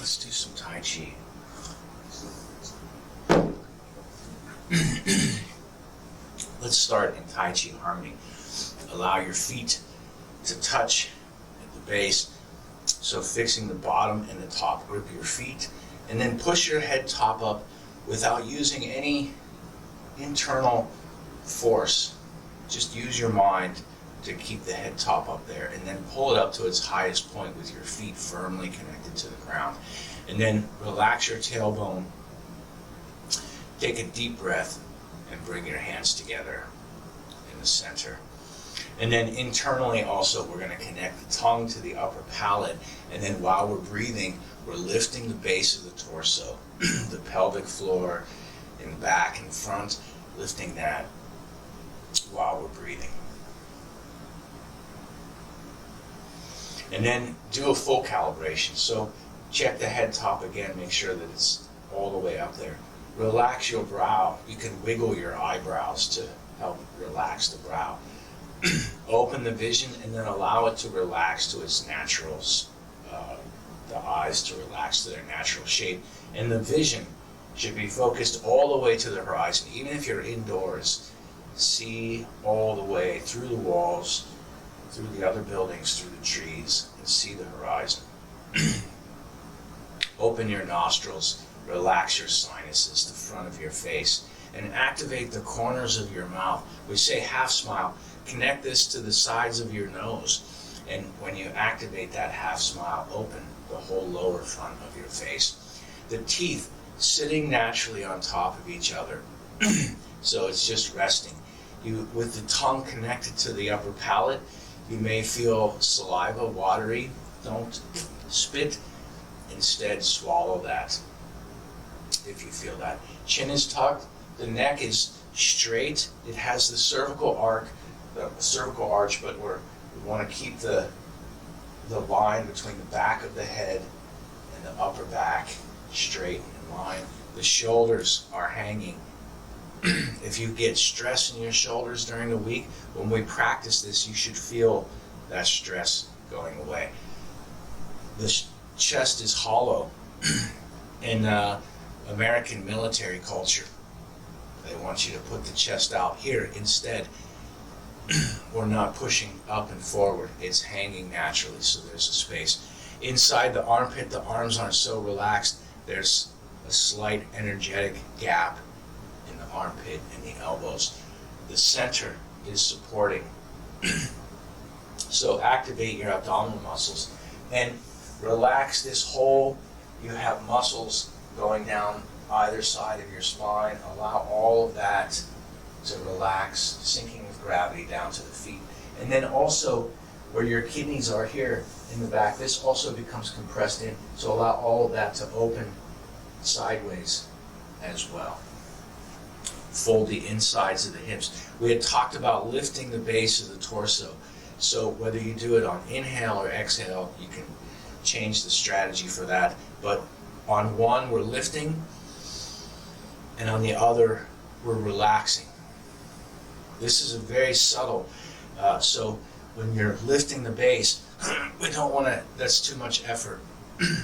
Let's do some Tai Chi. Let's start in Tai Chi harmony. Allow your feet to touch at the base. So fixing the bottom and the top grip of your feet. And then push your head top up without using any internal force. Just use your mind to keep the head top up there, and then pull it up to its highest point with your feet firmly connected to the ground. And then relax your tailbone. Take a deep breath and bring your hands together in the center. And then internally also, we're going to connect the tongue to the upper palate, and then while we're breathing, we're lifting the base of the torso, the pelvic floor in back and front, lifting that while we're breathing. And then do a full calibration. So check the head top again, make sure that it's all the way up there. Relax your brow. You can wiggle your eyebrows to help relax the brow. Open the vision and then allow it to relax to its natural, the eyes to relax to their natural shape. And the vision should be focused all the way to the horizon. Even if you're indoors, see all the way through the walls, through the other buildings, through the trees, and see the horizon. Open your nostrils, relax your sinuses, the front of your face, and activate the corners of your mouth. We say half smile. Connect this to the sides of your nose. And when you activate that half smile, open the whole lower front of your face. The teeth sitting naturally on top of each other. So it's just resting. With the tongue connected to the upper palate, you may feel saliva, watery. Don't spit. Instead, swallow that if you feel that. Chin is tucked. The neck is straight. It has the cervical arch, but we want to keep the line between the back of the head and the upper back straight in line. The shoulders are hanging. If you get stress in your shoulders during the week, when we practice this, you should feel that stress going away. The chest is hollow. In American military culture, they want you to put the chest out. Here, instead, we're not pushing up and forward. It's hanging naturally, so there's a space. Inside the armpit, the arms aren't so relaxed. There's a slight energetic gap in the armpit and the elbows. The center is supporting. So activate your abdominal muscles and relax this whole. You have muscles going down either side of your spine. Allow all of that to relax, sinking with gravity down to the feet. And then also where your kidneys are here in the back, this also becomes compressed in. So allow all of that to open sideways as well. Fold the insides of the hips. We had talked about lifting the base of the torso. So whether you do it on inhale or exhale, you can change the strategy for that. But on one, we're lifting, and on the other, we're relaxing. This is a very subtle, so when you're lifting the base, we don't want to, that's too much effort,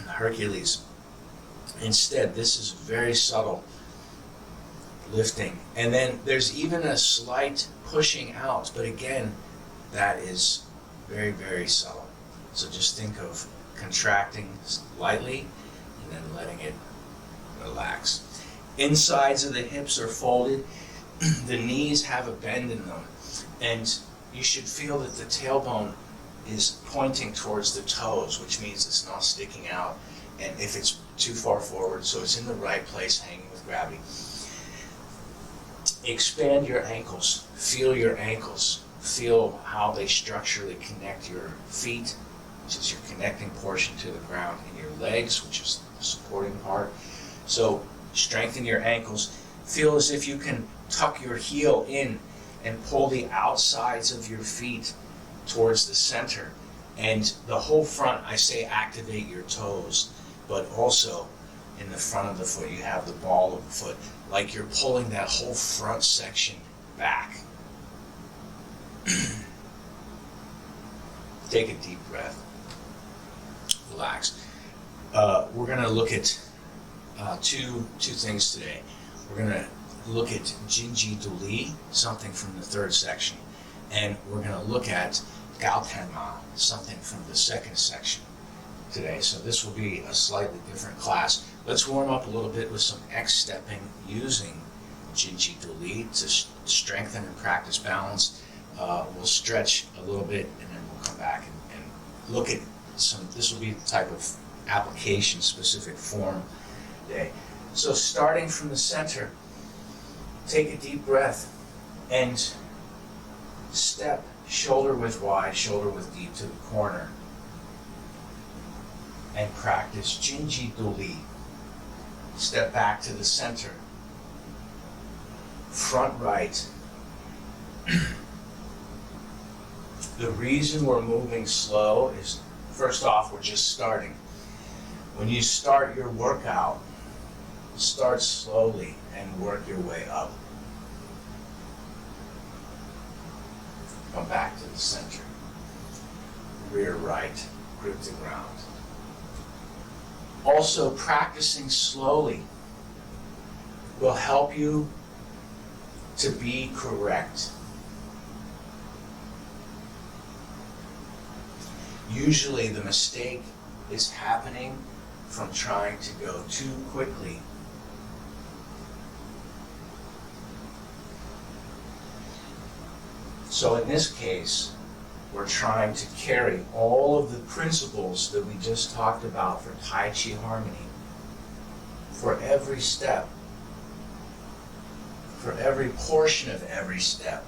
Hercules. Instead, this is very subtle lifting. And then there's even a slight pushing out, but again, that is very, very subtle. So just think of contracting lightly and then letting it relax. Insides of the hips are folded. The knees have a bend in them, and you should feel that the tailbone is pointing towards the toes, which means it's not sticking out. And if it's too far forward, so it's in the right place, hanging with gravity. Expand your ankles. Feel your ankles. Feel how they structurally connect your feet, which is your connecting portion to the ground, and your legs, which is the supporting part. So strengthen your ankles. Feel as if you can tuck your heel in and pull the outsides of your feet towards the center. And the whole front, I say activate your toes, but also in the front of the foot, you have the ball of the foot, like you're pulling that whole front section back. Take a deep breath. Relax. we're going to look at two things today. We're going to look at Jinji Duli, something from the third section, and we're going to look at Gao Tenma, something from the second section today. So this will be a slightly different class. Let's warm up a little bit with some X-stepping using Jinji Duli to strengthen and practice balance. We'll stretch a little bit and then we'll come back and look at some. This will be the type of application specific form today. So starting from the center, take a deep breath and step shoulder width wide, shoulder width deep to the corner, and practice Jinji Duli. Step back to the center, front right. The reason we're moving slow is, first off, we're just starting. When you start your workout, start slowly and work your way up. Come back to the center. Rear right, grip the ground. Also, practicing slowly will help you to be correct. Usually the mistake is happening from trying to go too quickly. So in this case, we're trying to carry all of the principles that we just talked about for Tai Chi harmony for every step, for every portion of every step.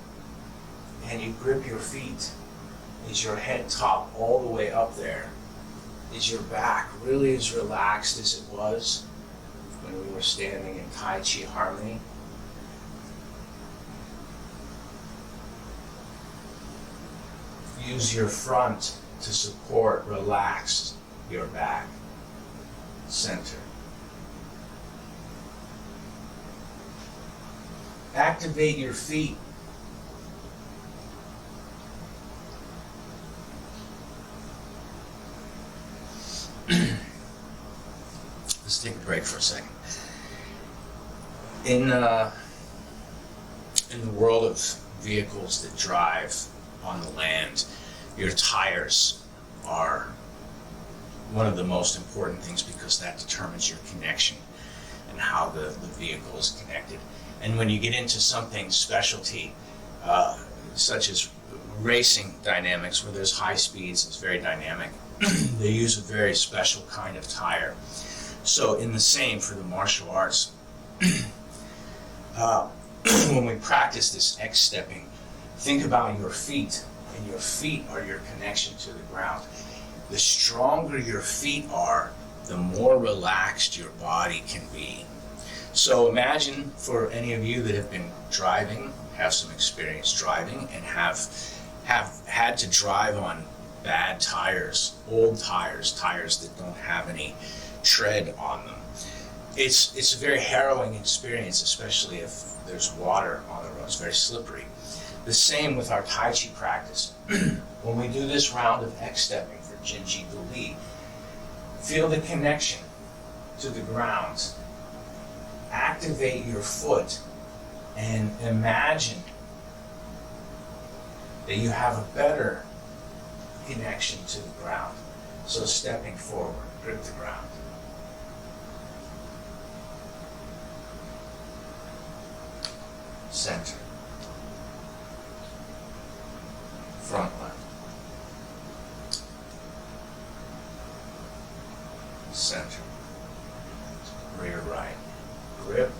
And you grip your feet. Is your head top all the way up there? Is your back really as relaxed as it was when we were standing in Tai Chi harmony? Use your front to support, relax your back. Center. Activate your feet. Let's take a break for a second. In the world of vehicles that drive on the land, your tires are one of the most important things because that determines your connection and how the vehicle is connected. And when you get into something specialty, such as racing dynamics, where there's high speeds, it's very dynamic, they use a very special kind of tire. So in the same for the martial arts, when we practice this X-stepping, think about your feet, and your feet are your connection to the ground. The stronger your feet are, the more relaxed your body can be. So imagine, for any of you that have been driving, have some experience driving, and have had to drive on bad tires, old tires that don't have any tread on them. It's a very harrowing experience, especially if there's water on the road. It's very slippery. The same with our Tai Chi practice. When we do this round of X-stepping for Jinji Duli, feel the connection to the ground. Activate your foot and imagine that you have a better connection to the ground. So stepping forward, grip the ground. Center. Front left. Center. Rear right. Grip.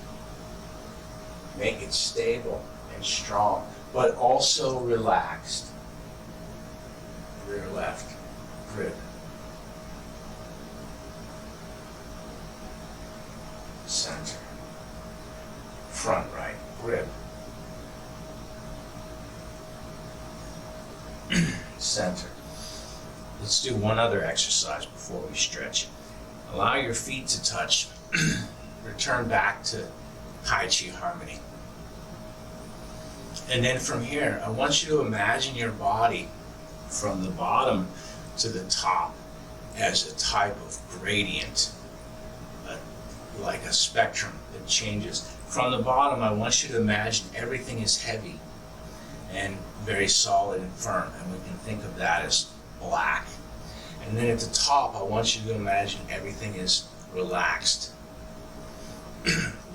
Make it stable and strong, but also relaxed. Rear left. Grip. Center. Front right. Grip. Center. Let's do one other exercise before we stretch. Allow your feet to touch. Return back to Tai Chi harmony. And then from here, I want you to imagine your body from the bottom to the top as a type of gradient, like a spectrum that changes. From the bottom, I want you to imagine everything is heavy and very solid and firm, and we can think of that as black. And then at the top, I want you to imagine everything is relaxed,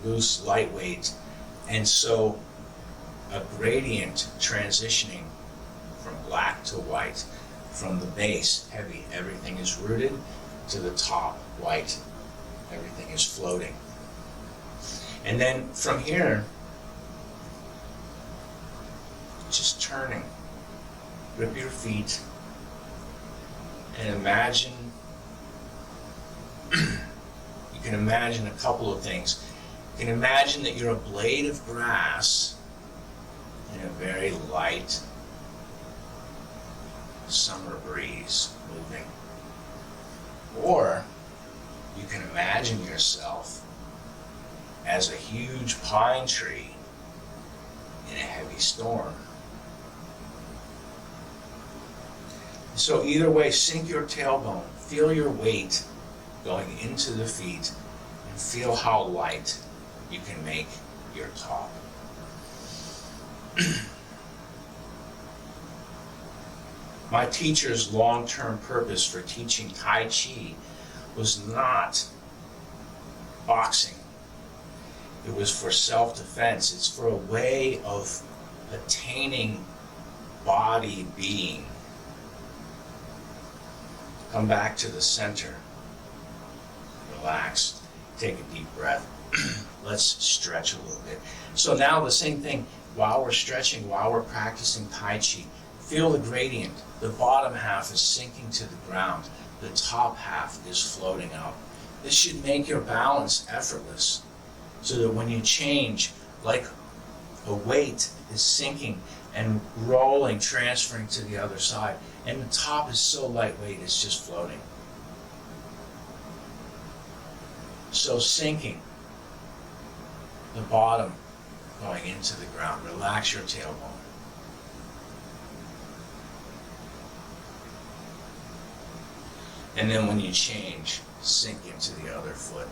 loose, lightweight, and so a gradient transitioning from black to white. From the base, heavy, everything is rooted, to the top, white, everything is floating. And then from here, just turning, grip your feet, and imagine, you can imagine a couple of things. You can imagine that you're a blade of grass in a very light summer breeze moving. Or you can imagine yourself as a huge pine tree in a heavy storm. So either way, sink your tailbone, feel your weight going into the feet, and feel how light you can make your top. My teacher's long-term purpose for teaching Tai Chi was not boxing. It was for self-defense. It's for a way of attaining body being. Come back to the center. Relax. Take a deep breath. Let's stretch a little bit. So now the same thing, while we're stretching, while we're practicing Tai Chi, feel the gradient. The bottom half is sinking to the ground. The top half is floating up. This should make your balance effortless, so that when you change, like a weight is sinking and rolling, transferring to the other side, and the top is so lightweight, it's just floating. So sinking, the bottom going into the ground. Relax your tailbone. And then when you change, sink into the other foot.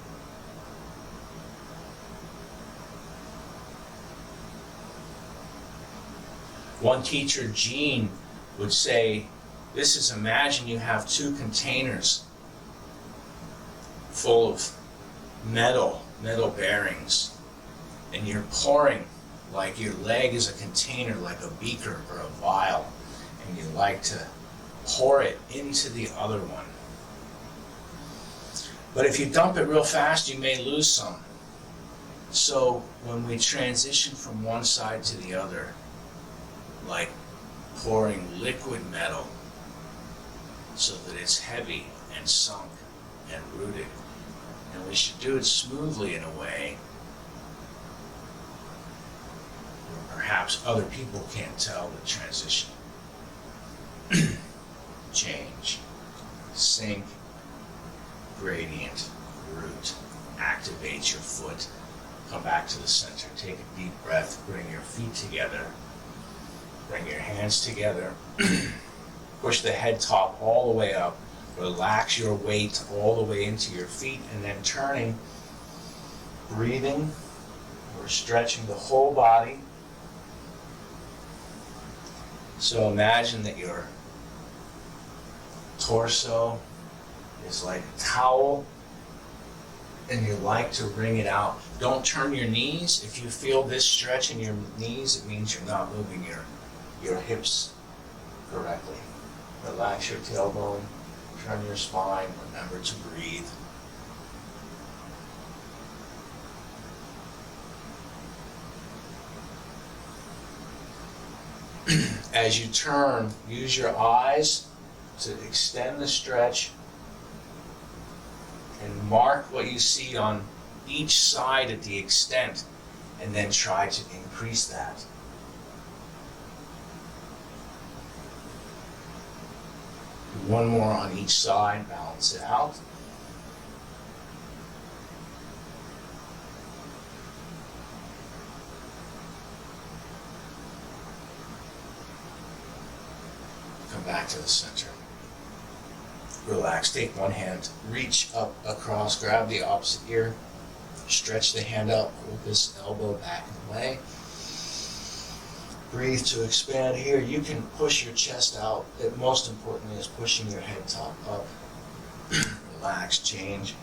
One teacher, Gene, would say, this is, imagine you have two containers full of metal bearings, and you're pouring, like your leg is a container, like a beaker or a vial, and you like to pour it into the other one. But if you dump it real fast, you may lose some. So when we transition from one side to the other, like pouring liquid metal so that it's heavy and sunk and rooted, and we should do it smoothly in a way where perhaps other people can't tell the transition. Change, sink, gradient, root, activate your foot, come back to the center, take a deep breath, bring your feet together, bring your hands together, push the head top all the way up, relax your weight all the way into your feet, and then turning, breathing, we're stretching the whole body. So imagine that your torso is like a towel, and you like to wring it out. Don't turn your knees. If you feel this stretch in your knees, it means you're not moving your hips correctly. Relax your tailbone, turn your spine, remember to breathe. As you turn, use your eyes to extend the stretch and mark what you see on each side at the extent, and then try to increase that. One more on each side, balance it out. Come back to the center. Relax. Take one hand, reach up across, grab the opposite ear, stretch the hand up, pull this elbow back and away. Breathe to expand here. You can push your chest out. Most importantly is pushing your head top up. Relax, change.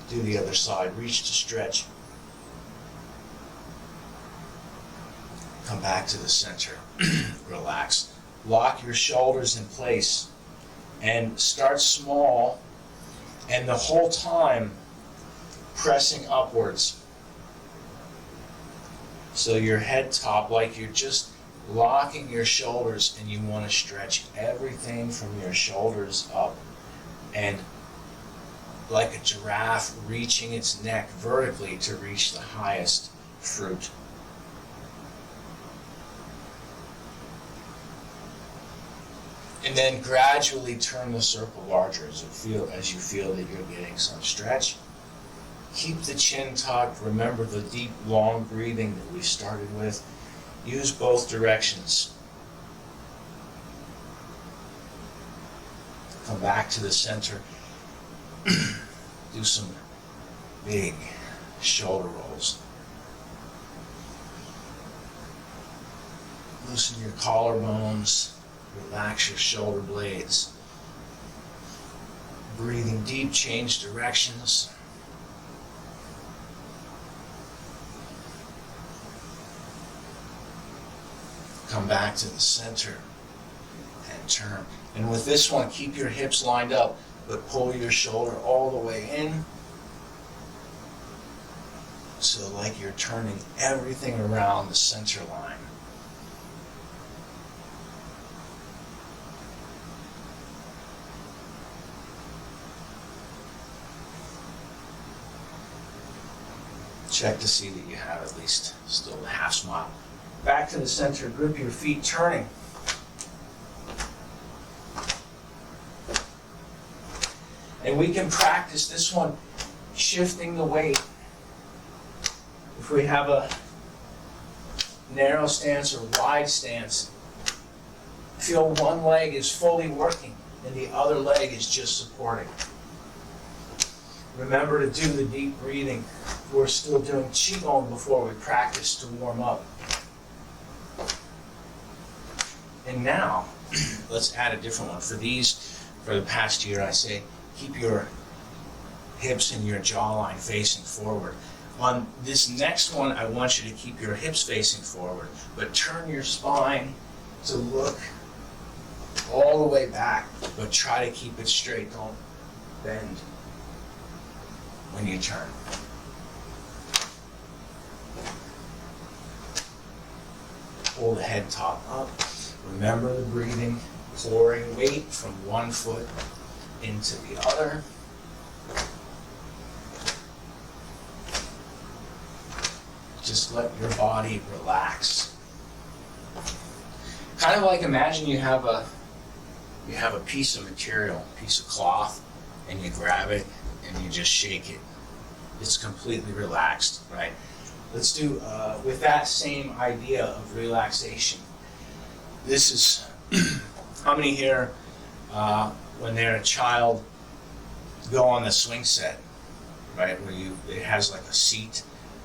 Do the other side. Reach to stretch. Come back to the center. Relax. Lock your shoulders in place and start small, and the whole time pressing upwards. So your head top, like you're just locking your shoulders, and you want to stretch everything from your shoulders up, and like a giraffe reaching its neck vertically to reach the highest fruit. And then gradually turn the circle larger as you feel that you're getting some stretch. Keep the chin tucked. Remember the deep, long breathing that we started with. Use both directions. Come back to the center. Do some big shoulder rolls. Loosen your collarbones. Relax your shoulder blades. Breathing deep, change directions. Come back to the center and turn. And with this one, keep your hips lined up, but pull your shoulder all the way in. So like you're turning everything around the center line. Check to see that you have at least still a half smile. Back to the center, grip your feet, turning. And we can practice this one, shifting the weight. If we have a narrow stance or wide stance, feel one leg is fully working and the other leg is just supporting. Remember to do the deep breathing. We're still doing qigong before we practice to warm up. And now, let's add a different one. For these, for the past year, I say, keep your hips and your jawline facing forward. On this next one, I want you to keep your hips facing forward, but turn your spine to look all the way back, but try to keep it straight. Don't bend when you turn. Pull the head top up. Remember the breathing, pouring weight from one foot into the other. Just let your body relax. Kind of like imagine you have a piece of material, piece of cloth, and you grab it and you just shake it. It's completely relaxed, right? Let's do, with that same idea of relaxation. This is, how many here, when they're a child, go on the swing set, right? Where it has like a seat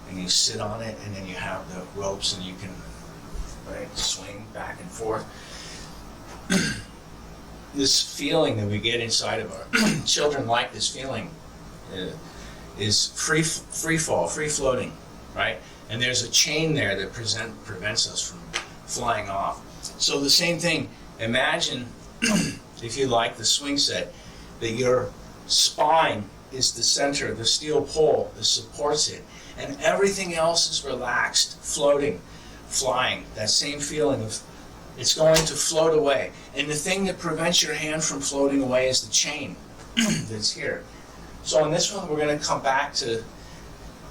and you sit on it and then you have the ropes and you can, right, swing back and forth. This feeling that we get inside of our children like this feeling is free fall, free floating, right? And there's a chain there that prevents us from flying off. So the same thing, imagine, if you like the swing set, that your spine is the center, the steel pole that supports it, and everything else is relaxed, floating, flying. That same feeling of it's going to float away. And the thing that prevents your hand from floating away is the chain that's here. So on this one, we're going to come back to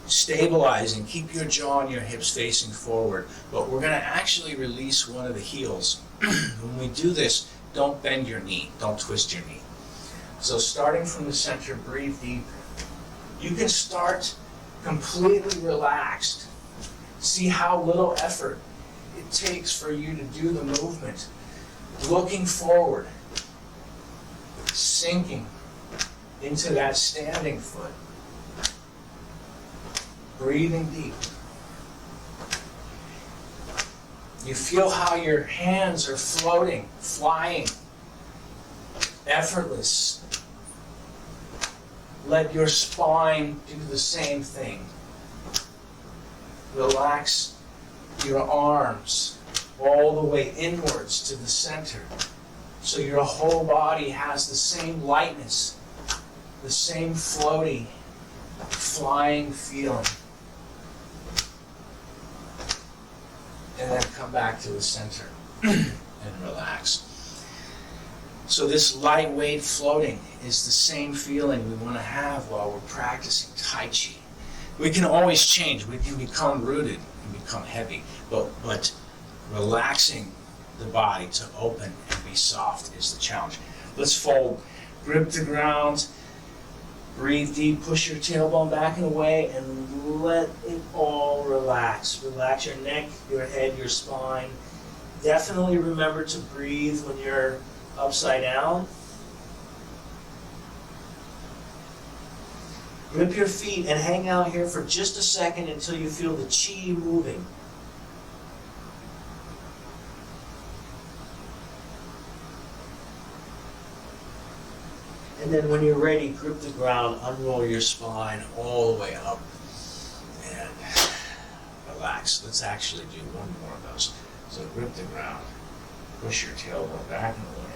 stabilizing. Keep your jaw and your hips facing forward, but we're going to actually release one of the heels. When we do this, don't bend your knee, don't twist your knee. So starting from the center, breathe deep. You can start completely relaxed. See how little effort it takes for you to do the movement. Looking forward, sinking, into that standing foot. Breathing deep. You feel how your hands are floating, flying, effortless. Let your spine do the same thing. Relax your arms all the way inwards to the center, so your whole body has the same lightness, the same floaty, flying feeling. And then come back to the center and relax. So this lightweight floating is the same feeling we want to have while we're practicing Tai Chi. We can always change. We can become rooted and become heavy, but relaxing the body to open and be soft is the challenge. Let's fold, grip the ground, breathe deep, push your tailbone back and away, and let it all relax. Relax your neck, your head, your spine. Definitely remember to breathe when you're upside down. Grip your feet and hang out here for just a second until you feel the chi moving. And then when you're ready, grip the ground, unroll your spine all the way up, and relax. Let's actually do one more of those. So grip the ground, push your tailbone back and away.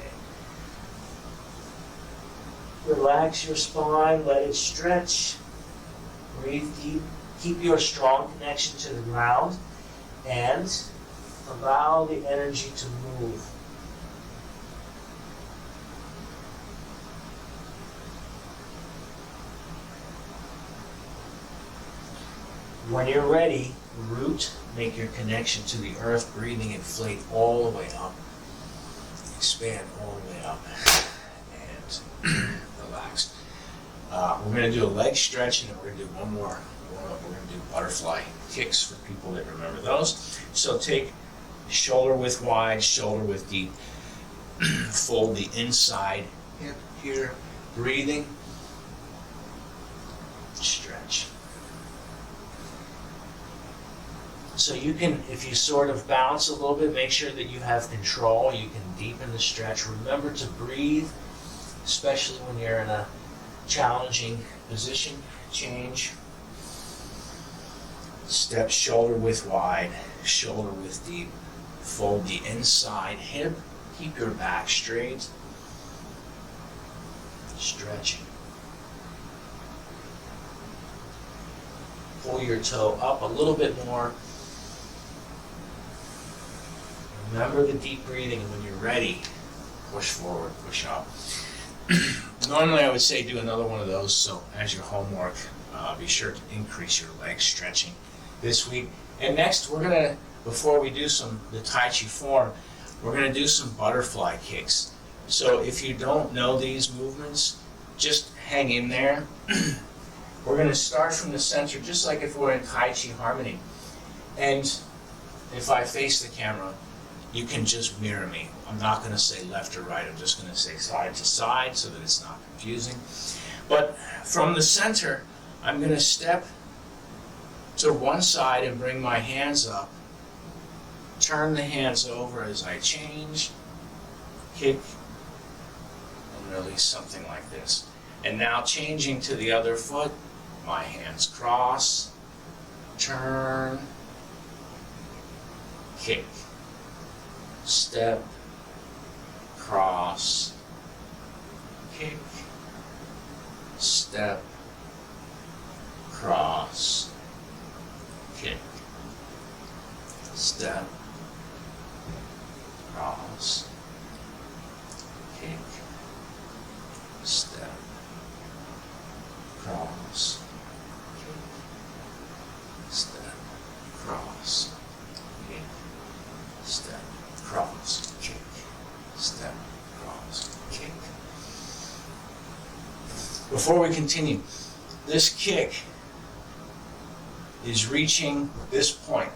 Relax your spine, let it stretch. Breathe deep. Keep your strong connection to the ground, and allow the energy to move. When you're ready, root, make your connection to the earth, breathing, inflate all the way up. Expand all the way up. And relax. We're going to do a leg stretch, and then we're going to do one more. We're going to do butterfly kicks for people that remember those. So take shoulder width wide, shoulder width deep. Fold the inside hip here. Breathing. Stretch. So you can, if you sort of bounce a little bit, make sure that you have control. You can deepen the stretch. Remember to breathe, especially when you're in a challenging position. Change. Step shoulder width wide, shoulder width deep. Fold the inside hip. Keep your back straight. Stretching. Pull your toe up a little bit more. Remember the deep breathing, and when you're ready, push forward, push up. Normally I would say do another one of those, so as your homework, be sure to increase your leg stretching this week. And next we're going to, before we do the Tai Chi form, we're going to do some butterfly kicks. So if you don't know these movements, just hang in there. We're going to start from the center, just like if we're in Tai Chi Harmony. And if I face the camera, you can just mirror me. I'm not going to say left or right. I'm just going to say side to side so that it's not confusing. But from the center, I'm going to step to one side and bring my hands up. Turn the hands over as I change, kick, and release something like this. And now changing to the other foot, my hands cross, turn, kick, step, cross, kick, step, cross, kick, step, cross, kick, step, cross, kick, step, cross, kick, step, cross, kick, step, cross, kick. Before we continue, this kick is reaching this point.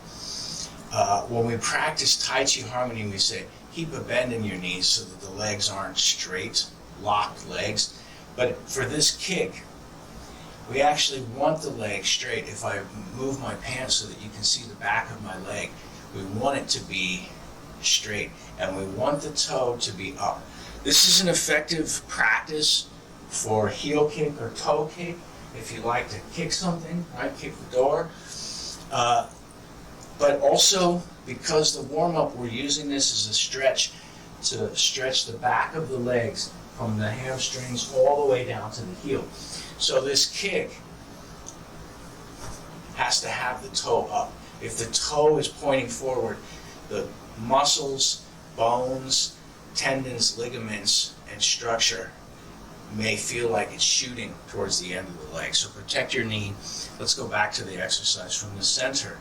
When we practice Tai Chi Harmony, we say, keep a bend in your knees so that the legs aren't straight, locked legs. But for this kick, we actually want the leg straight. If I move my pants so that you can see the back of my leg, we want it to be straight, and we want the toe to be up. This is an effective practice for heel kick or toe kick. If you like to kick something, right, kick the door. But also, because the warm-up, we're using this as a stretch to stretch the back of the legs from the hamstrings all the way down to the heel. So this kick has to have the toe up. If the toe is pointing forward, the muscles, bones, tendons, ligaments, and structure may feel like it's shooting towards the end of the leg. So protect your knee. Let's go back to the exercise from the center.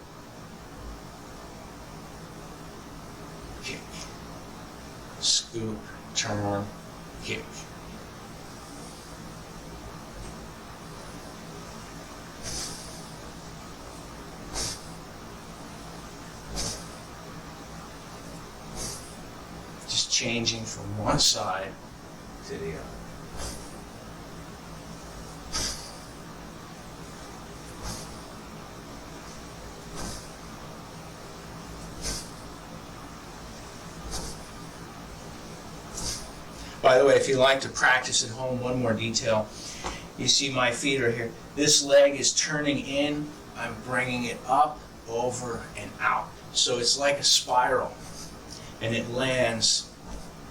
Kick. Scoop, turn, kick. Just changing from one side to the other. By the way, if you like to practice at home, one more detail. You see my feet are here. This leg is turning in. I'm bringing it up, over, and out. So it's like a spiral, and it lands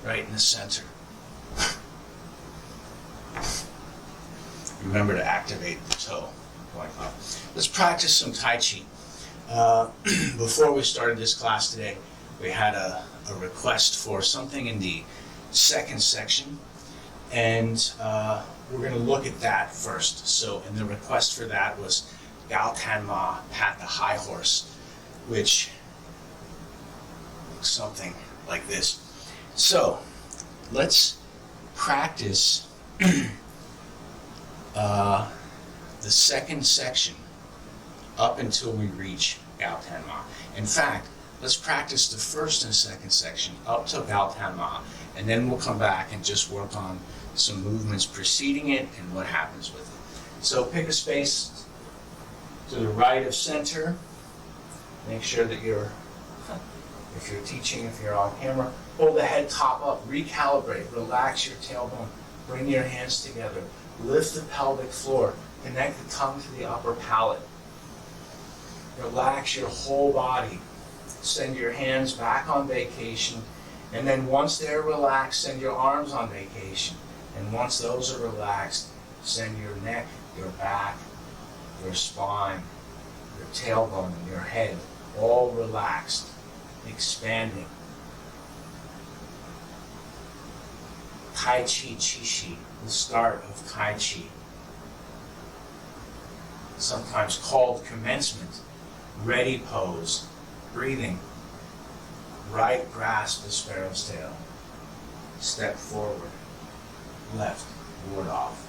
right in the center. Remember to activate the toe like that. Let's practice some Tai Chi. Before we started this class today, we had a request for something in the second section, and we're going to look at that first. So, and the request for that was Gao Tan Ma, pat the high horse, which looks something like this. So, let's practice the second section up until we reach Gao Tan Ma. In fact, let's practice the first and second section up to Gao Tan Ma, and then we'll come back and just work on some movements preceding it and what happens with it. So pick a space to the right of center. Make sure that you're, if you're teaching, if you're on camera, hold the head top up, recalibrate, relax your tailbone, bring your hands together, lift the pelvic floor, connect the tongue to the upper palate. Relax your whole body. Send your hands back on vacation, and then once they're relaxed, send your arms on vacation. And once those are relaxed, send your neck, your back, your spine, your tailbone, and your head all relaxed, expanding. Tai Chi Chi Chi, the start of Tai Chi. Sometimes called commencement, ready pose, breathing. Right grasp the sparrow's tail. Step forward. Left, ward off.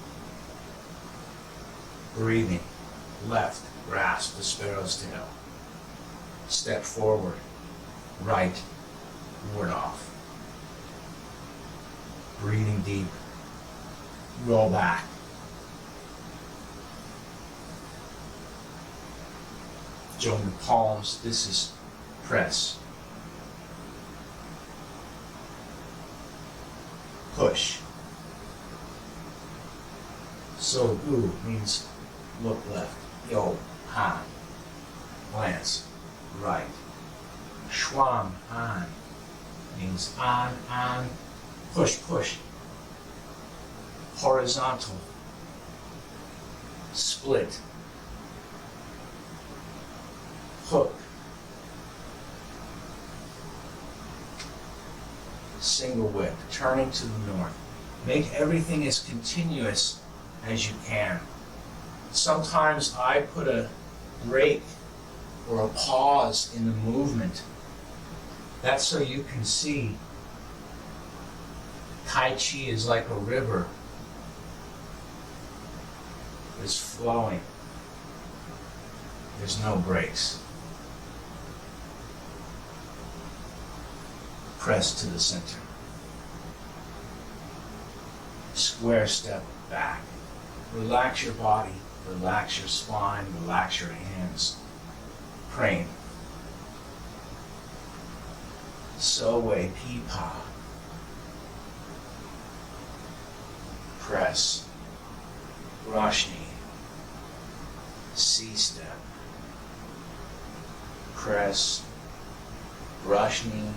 Breathing. Left, grasp the sparrow's tail. Step forward. Right, ward off. Breathing deep. Roll back. Join the palms. This is press. Push. So gu means look left. Yo, han. Glance. Right. Shuang, an means on, push, push. Horizontal. Split. Hook. Single whip, turning to the north. Make everything as continuous as you can. Sometimes I put a break or a pause in the movement. That's so you can see Tai Chi is like a river. It's flowing. There's no breaks. Press to the center. Square step back. Relax your body, relax your spine, relax your hands. Praying. So-wei Pi-pa. Press. Roshni. C-step. Press. Roshni.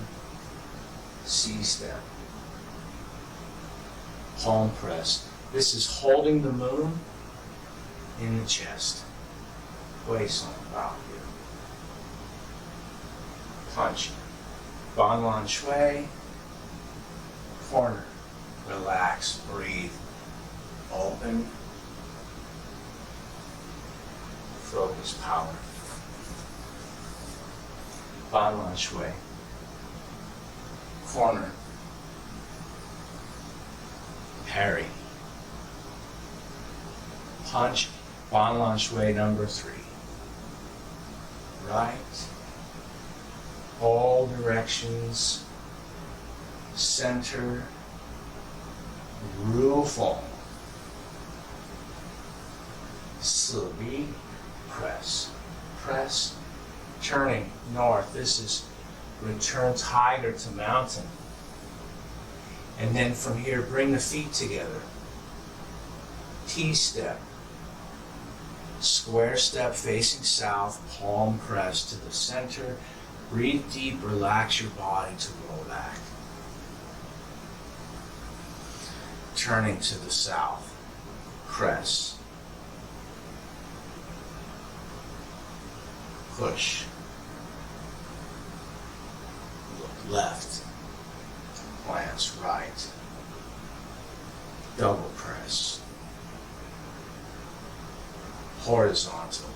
C-step. Palm press. This is holding the moon in the chest. Huisong Bao Yu. Punch. Ban Lan Shui. Corner. Relax. Breathe. Open. Focus power. Ban Lan Shui. Corner. Parry. Punch. Ban Lan Shui number 3. Right. All directions. Center. Ru Feng. Si. Press. Press. Turning north. This is return tiger to mountain. And then from here, bring the feet together. T-step. Square step facing south, palm press to the center. Breathe deep, relax your body to roll back. Turning to the south, press. Push. Look left. Glance right. Double press. Horizontal.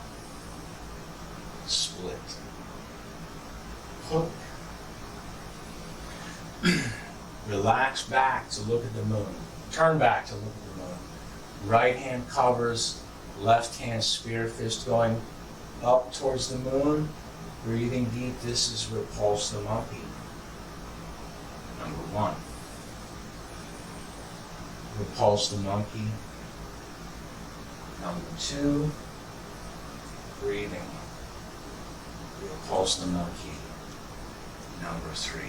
Split. Hook. Relax back to look at the moon. Turn back to look at the moon. Right hand covers, left hand spear fist going up towards the moon. Breathing deep. This is Repulse the Monkey. Number 1. Repulse the monkey. Number 2. Breathing. Repulse the monkey. Number 3.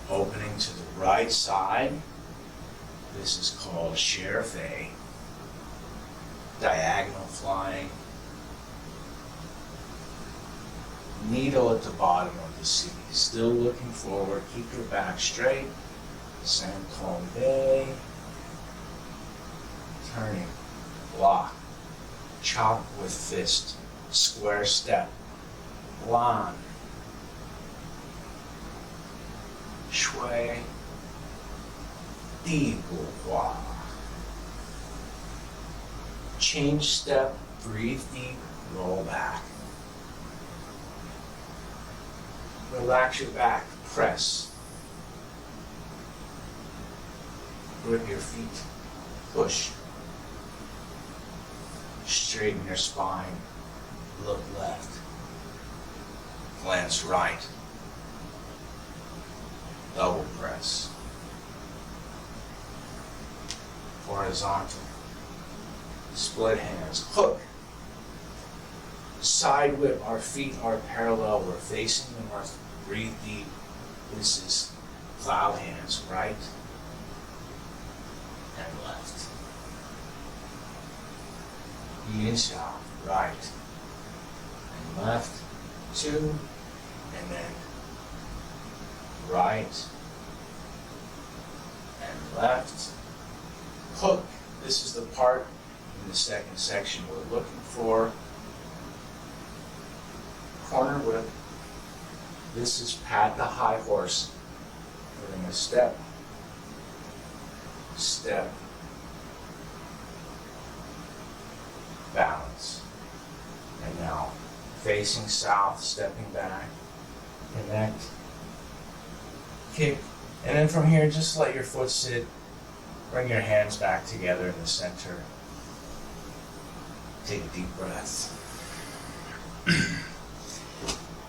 Opening to the right side. This is called Share Fei. Diagonal flying. Needle at the bottom of the sea. Still looking forward. Keep your back straight. San Tong Bei. Turning. Block. Chop with fist. Square step. Lan. Shui. Di Bu Hua. Change step. Breathe deep. Roll back. Relax your back, press. Grip your feet, push. Straighten your spine, look left. Glance right. Double press. Horizontal. Split hands, hook. Side whip, our feet are parallel, we're facing the north. Breathe deep. This is plow hands, right and left. Yin Xia, right and left. 2, and then right and left. Hook. This is the part in the second section we're looking for. Corner whip. This is pat the high horse. We're going to step, step, balance. And now facing south, stepping back, connect, kick. And then from here, just let your foot sit. Bring your hands back together in the center. Take a deep breath.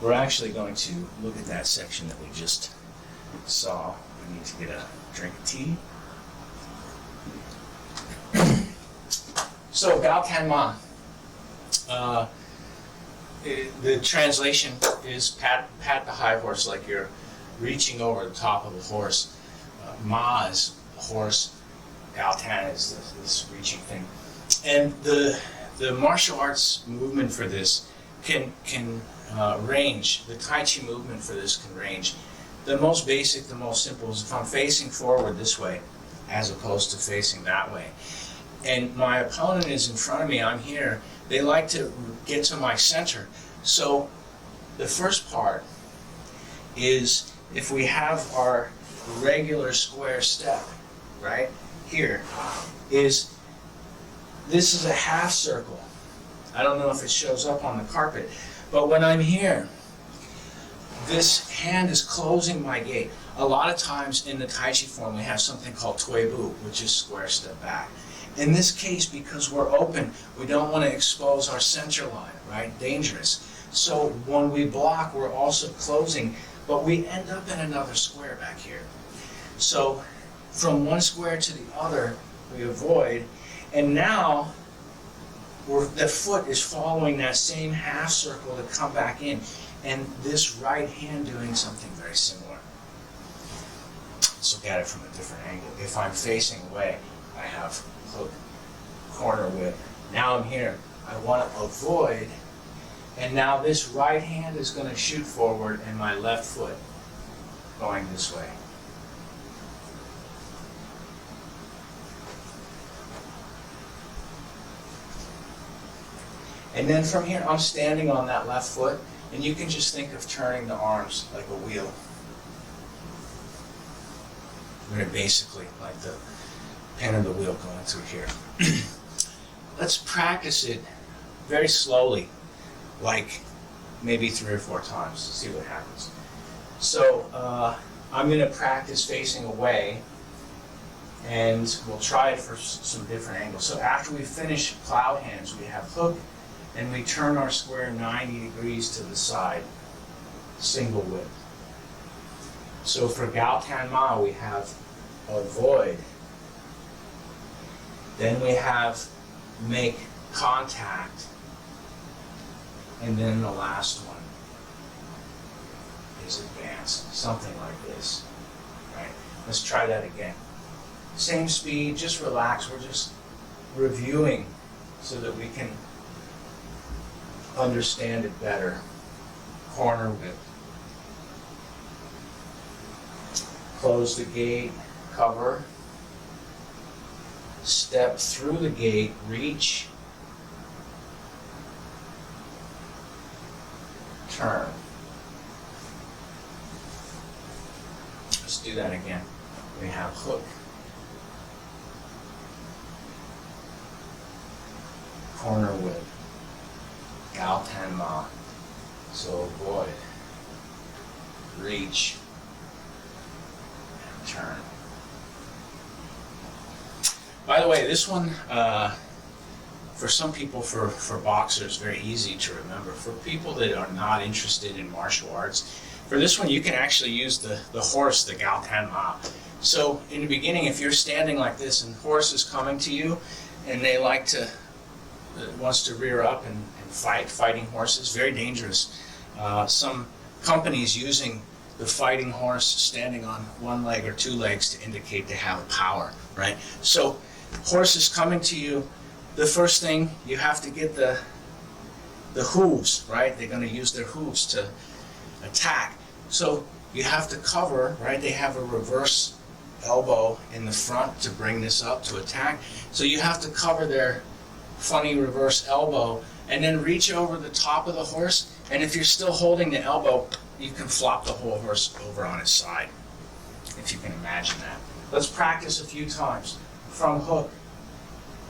We're actually going to look at that section that we just saw. We need to get a drink of tea. So Gao Tan Ma, the translation is pat the high horse like you're reaching over the top of a horse. Ma is a horse, Gao Tan is this reaching thing. And the martial arts movement for this can range. The Tai Chi movement for this can range. The most basic, the most simple is if I'm facing forward this way as opposed to facing that way. And my opponent is in front of me, I'm here. They like to get to my center. So the first part is if we have our regular square step, right here, this is a half circle. I don't know if it shows up on the carpet, but when I'm here, this hand is closing my gate. A lot of times in the Tai Chi form, we have something called Tui Bu, which is square step back. In this case, because we're open, we don't want to expose our center line, right? Dangerous. So when we block, we're also closing, but we end up in another square back here. So from one square to the other, we avoid, and now the foot is following that same half circle to come back in, and this right hand doing something very similar. Let's look at it from a different angle. If I'm facing away, I have hook, corner whip. Now I'm here. I want to avoid, and now this right hand is going to shoot forward, and my left foot going this way. And then from here, I'm standing on that left foot, and you can just think of turning the arms like a wheel. Very basically, like the pin of the wheel going through here. Let's practice it very slowly, like maybe 3 or 4 times, see what happens. So I'm going to practice facing away, and we'll try it for some different angles. So after we finish cloud hands, we have hook, and we turn our square 90 degrees to the side, single whip. So for Gao Tan Ma, we have avoid. Then we have make contact. And then the last one is advance, something like this. Right? Let's try that again. Same speed, just relax. We're just reviewing so that we can understand it better. Corner whip. Close the gate, cover. Step through the gate, reach. Turn. Let's do that again. We have hook. Corner whip. Gao Tan Ma. So avoid. Reach. And turn. By the way, this one, for some people, for boxers, very easy to remember. For people that are not interested in martial arts, for this one you can actually use the horse, the Gao Tan Ma. So in the beginning, if you're standing like this and horse is coming to you, and they like to, wants to rear up and fighting horses, very dangerous. Some companies using the fighting horse standing on one leg or 2 legs to indicate they have power, right? So horse is coming to you. The first thing, you have to get the hooves, right? They're going to use their hooves to attack. So you have to cover, right? They have a reverse elbow in the front to bring this up to attack. So you have to cover their funny reverse elbow and then reach over the top of the horse. And if you're still holding the elbow, you can flop the whole horse over on its side, if you can imagine that. Let's practice a few times. From hook,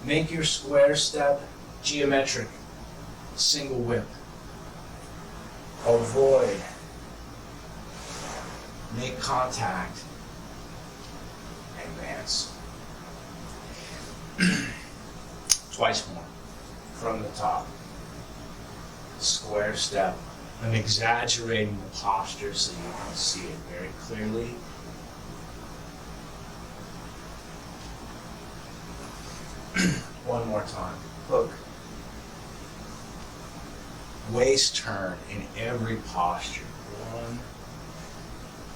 make your square step geometric, single whip. Avoid, make contact, advance. Twice more, from the top. Square step. I'm exaggerating the posture so you can see it very clearly. One more time. hook, waist turn in every posture. 1,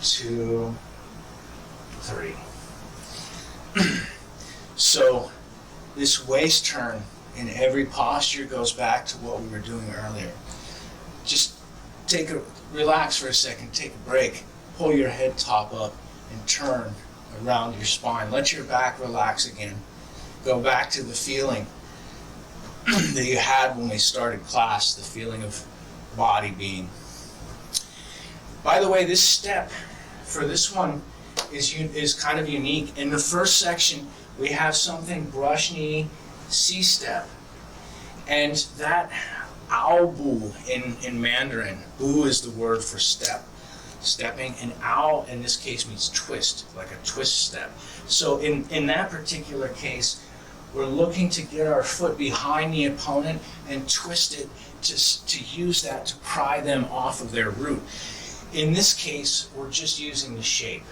2, 3. So this waist turn in every posture goes back to what we were doing earlier. Just relax for a second, take a break, pull your head top up and turn around your spine. Let your back relax again. Go back to the feeling that you had when we started class, the feeling of body being. By the way, this step for this one is kind of unique. In the first section, we have something brush knee, C-step. And that ao bu in Mandarin, bu is the word for step, stepping, and ao in this case means twist, like a twist step. So in that particular case, we're looking to get our foot behind the opponent and twist it just to use that to pry them off of their root. In this case, we're just using the shape,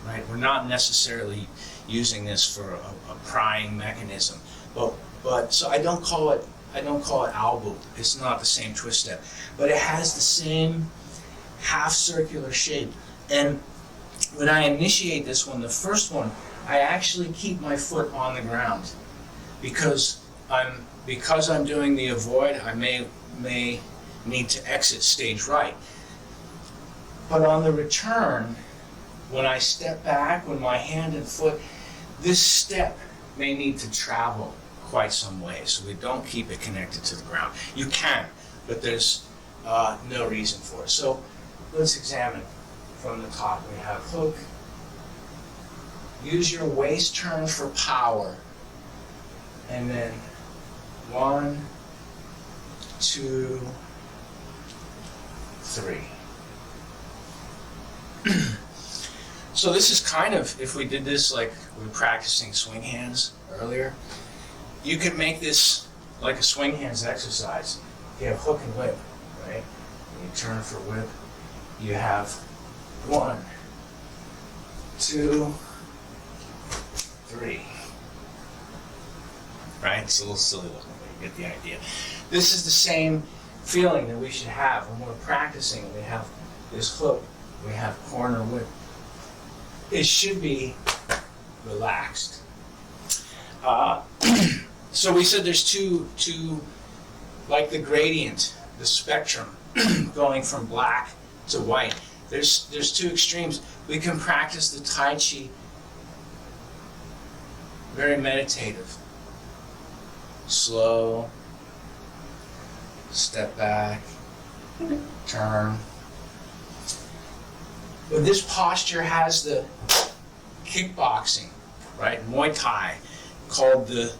right? We're not necessarily using this for a prying mechanism. But so I don't call it albu. It's not the same twist step, but it has the same half circular shape. And when I initiate this one, the first one, I actually keep my foot on the ground because I'm doing the avoid. I may need to exit stage right. But on the return, when I step back, when my hand and foot, this step may need to travel quite some way, so we don't keep it connected to the ground. You can, but there's no reason for it. So let's examine from the top. We have hook. Use your waist turn for power. And then 1, 2, 3. So this is kind of, if we did this like we were practicing swing hands earlier, you could make this like a swing hands exercise. You have hook and whip, right? You turn for whip. You have 1, 2, 3. Right? It's a little silly looking, but you get the idea. This is the same feeling that we should have when we're practicing. We have this hook, we have corner whip. It should be relaxed. So we said there's two, like the gradient, the spectrum, going from black to white. There's two extremes. We can practice the Tai Chi very meditative. Slow, step back, turn. But this posture has the kickboxing, right? Muay Thai, called the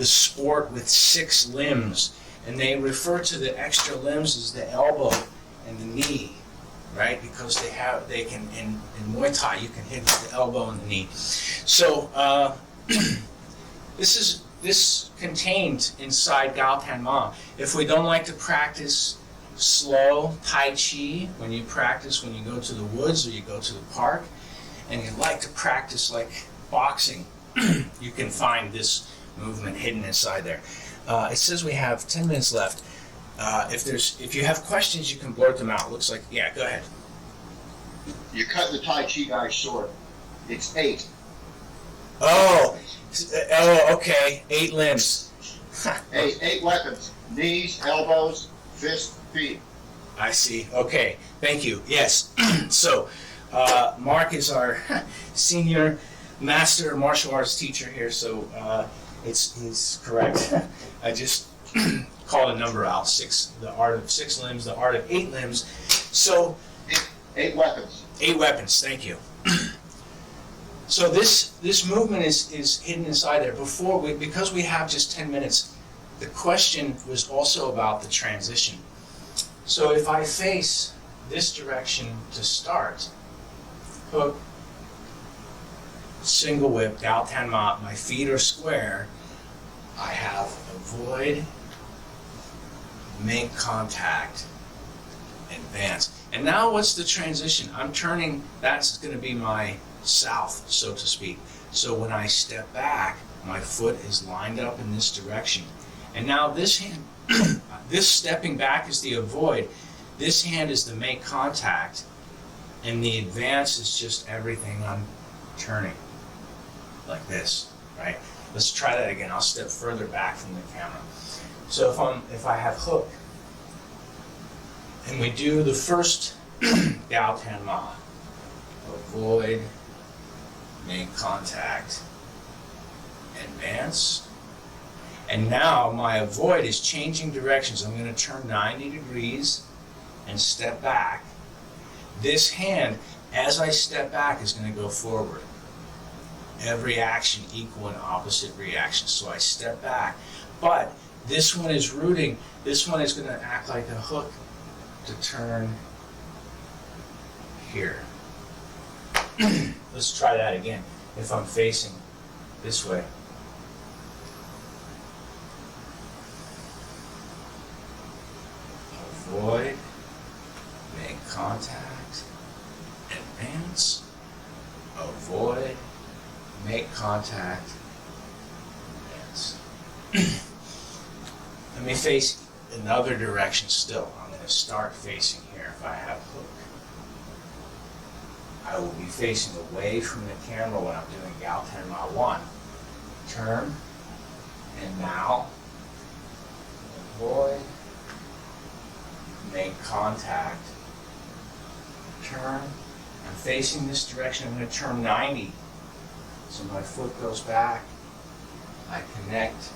sport with 6 limbs. And they refer to the extra limbs as the elbow and the knee, right? Because they can, in Muay Thai, you can hit with the elbow and the knee. So this contained inside Gao Tan Ma. If we don't like to practice slow Tai Chi, when you go to the woods or you go to the park, and you like to practice like boxing, you can find this movement hidden inside there. It says we have 10 minutes left. If you have questions, you can blurt them out. Looks like, yeah, go ahead. You cut the Tai Chi guy short. It's 8. Oh, okay. 8 limbs. 8 weapons. Knees, elbows, fists, feet. I see. Okay. Thank you. Yes. So, Mark is our senior master martial arts teacher here, so he's correct. I just called a number out. 6. The art of 6 limbs. The art of 8 limbs. So 8 weapons. 8 weapons. Thank you. So this movement is hidden inside there. Because we have just 10 minutes, the question was also about the transition. So if I face this direction to start, hook, single whip, Gao Tan Ma, my feet are square, I have avoid, make contact, advance. And now what's the transition? I'm turning, that's going to be my south, so to speak. So when I step back, my foot is lined up in this direction. And now this hand, this stepping back is the avoid. This hand is the make contact. And the advance is just everything I'm turning. Like this, right? Let's try that again. I'll step further back from the camera. So if I have hook, and we do the first Gao Tan Ma, avoid, make contact, advance. And now my avoid is changing directions. I'm going to turn 90 degrees and step back. This hand, as I step back, is going to go forward. Every action equal and opposite reaction. So I step back. But this one is rooting. This one is going to act like a hook to turn here. Let's try that again. If I'm facing this way. Avoid, make contact, advance, avoid, make contact, advance. Let me face another direction still. I'm going to start facing here. If I have hook, I will be facing away from the camera when I'm doing Gao Tan Ma 1. Turn, and now, avoid, make contact, turn. I'm facing this direction. I'm going to turn 90. So my foot goes back, I connect,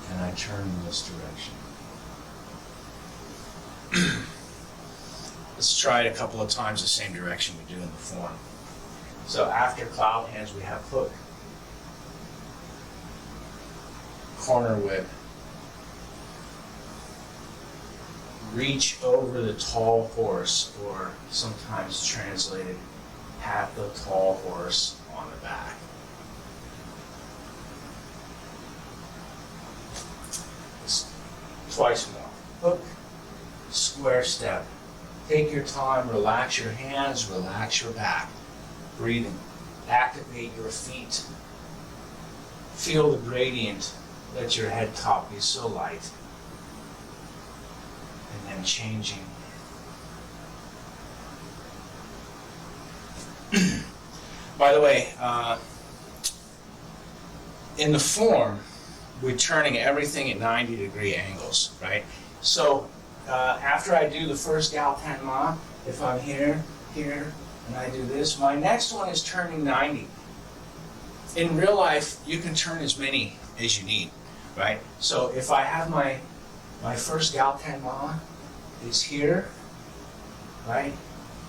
and I turn in this direction. Let's try it a couple of times the same direction we do in the form. So after cloud hands, we have hook, corner whip, reach over the tall horse, or sometimes translated, pat the tall horse on the back. Twice more. Hook, square step. Take your time, relax your hands, relax your back. Breathing. Activate your feet. Feel the gradient. Let your head top be so light. And then changing. By the way, in the form, we're turning everything at 90-degree angles, right? So after I do the first Gao Tan Ma, if I'm here, and I do this, my next one is turning 90. In real life, you can turn as many as you need, right? So if I have my first Gao Tan Ma is here, right?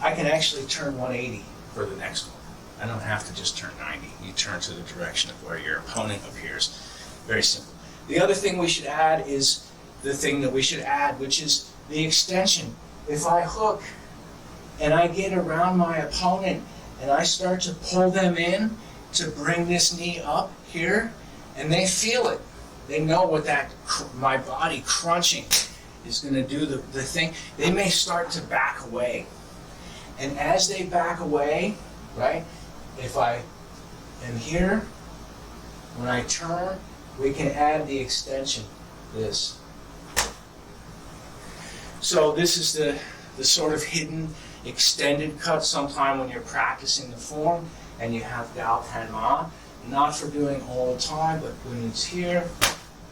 I can actually turn 180 for the next one. I don't have to just turn 90. You turn to the direction of where your opponent appears. Very simple. The other thing we should add is the thing that we should add, which is the extension. If I hook and I get around my opponent and I start to pull them in to bring this knee up here, and they feel it. They know what that, my body crunching is going to do the thing. They may start to back away. And as they back away, right, if I am here, when I turn, we can add the extension, this. So this is the sort of hidden extended cut sometime when you're practicing the form and you have Gao Tan Ma. Not for doing all the time, but when it's here,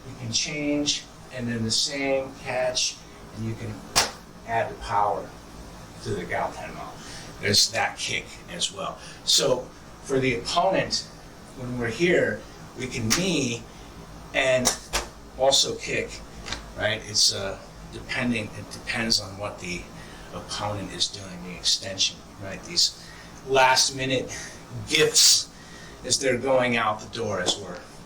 you can change, and then the same catch, and you can add the power to the Gao Tan Ma. There's that kick as well. So for the opponent, when we're here, we can knee and also kick, right? It's it depends on what the opponent is doing, the extension, right? These last minute gifts as they're going out the door,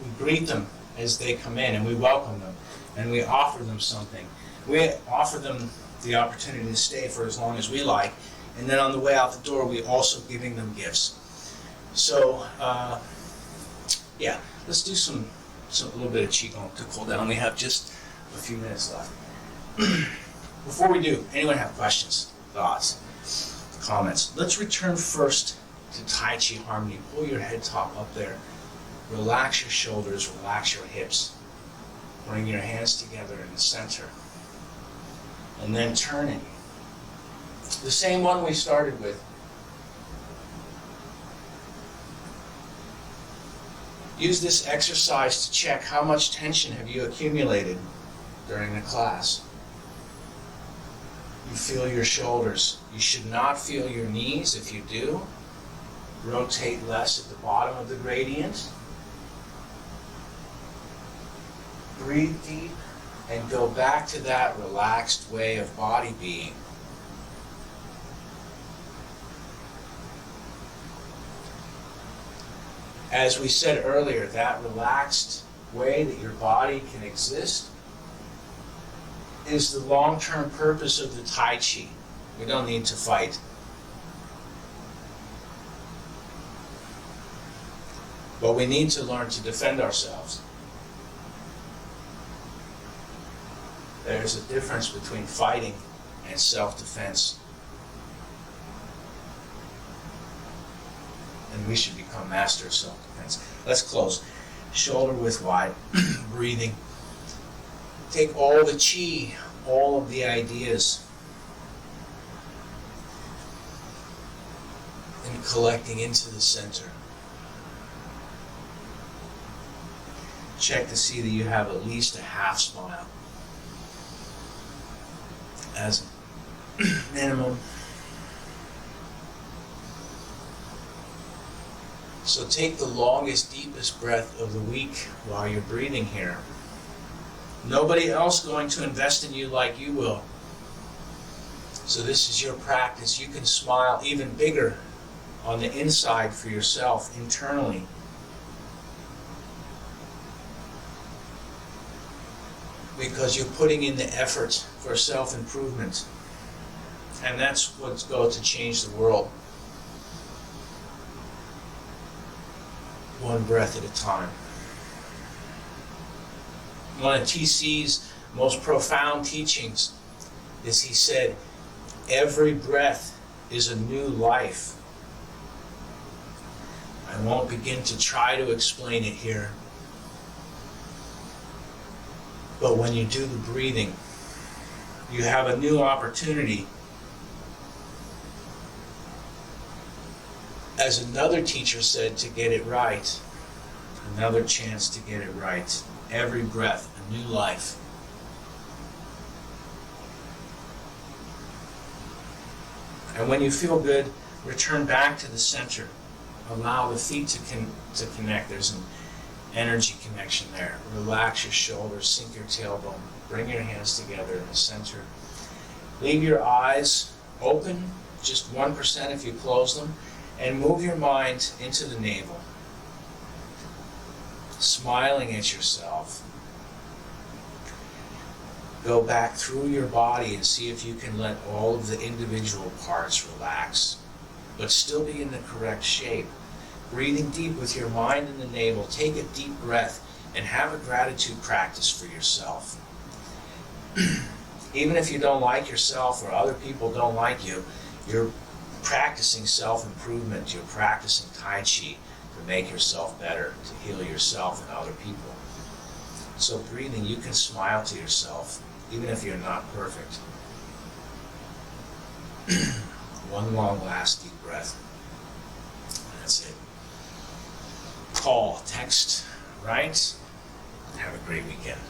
we greet them as they come in, and we welcome them, and we offer them something. We offer them the opportunity to stay for as long as we like, and then on the way out the door, we also giving them gifts. So, yeah, let's do a little bit of qigong to cool down. We have just a few minutes left. Before we do, anyone have questions, thoughts, comments? Let's return first to Tai Chi Harmony. Pull your head top up there. Relax your shoulders, relax your hips. Bring your hands together in the center. And then turning. The same one we started with. Use this exercise to check how much tension have you accumulated during the class. You feel your shoulders. You should not feel your knees. If you do, rotate less at the bottom of the gradient. Breathe deep and go back to that relaxed way of body being. As we said earlier, that relaxed way that your body can exist is the long-term purpose of the Tai Chi. We don't need to fight. But we need to learn to defend ourselves. There's a difference between fighting and self-defense. And we should become master of self-defense. Let's close. Shoulder width wide. Breathing. Take all the chi, all of the ideas, and collecting into the center. Check to see that you have at least a half smile as a minimum. So take the longest, deepest breath of the week while you're breathing here. Nobody else going to invest in you like you will. So this is your practice. You can smile even bigger on the inside for yourself, internally. Because you're putting in the effort for self-improvement. And that's what's going to change the world. One breath at a time. One of TC's most profound teachings is he said, every breath is a new life. I won't begin to try to explain it here. But when you do the breathing, you have a new opportunity. As another teacher said, to get it right. Another chance to get it right. Every breath, a new life. And when you feel good, return back to the center. Allow the feet to connect. There's an energy connection there. Relax your shoulders, sink your tailbone. Bring your hands together in the center. Leave your eyes open, just 1% if you close them, and move your mind into the navel. Smiling at yourself. Go back through your body and see if you can let all of the individual parts relax, but still be in the correct shape. Breathing deep with your mind in the navel. Take a deep breath and have a gratitude practice for yourself. Even if you don't like yourself or other people don't like you, you're practicing self-improvement. You're practicing Tai Chi to make yourself better, to heal yourself and other people. So breathing, you can smile to yourself, even if you're not perfect. One long, last deep breath. That's it. Call, text, write. Have a great weekend.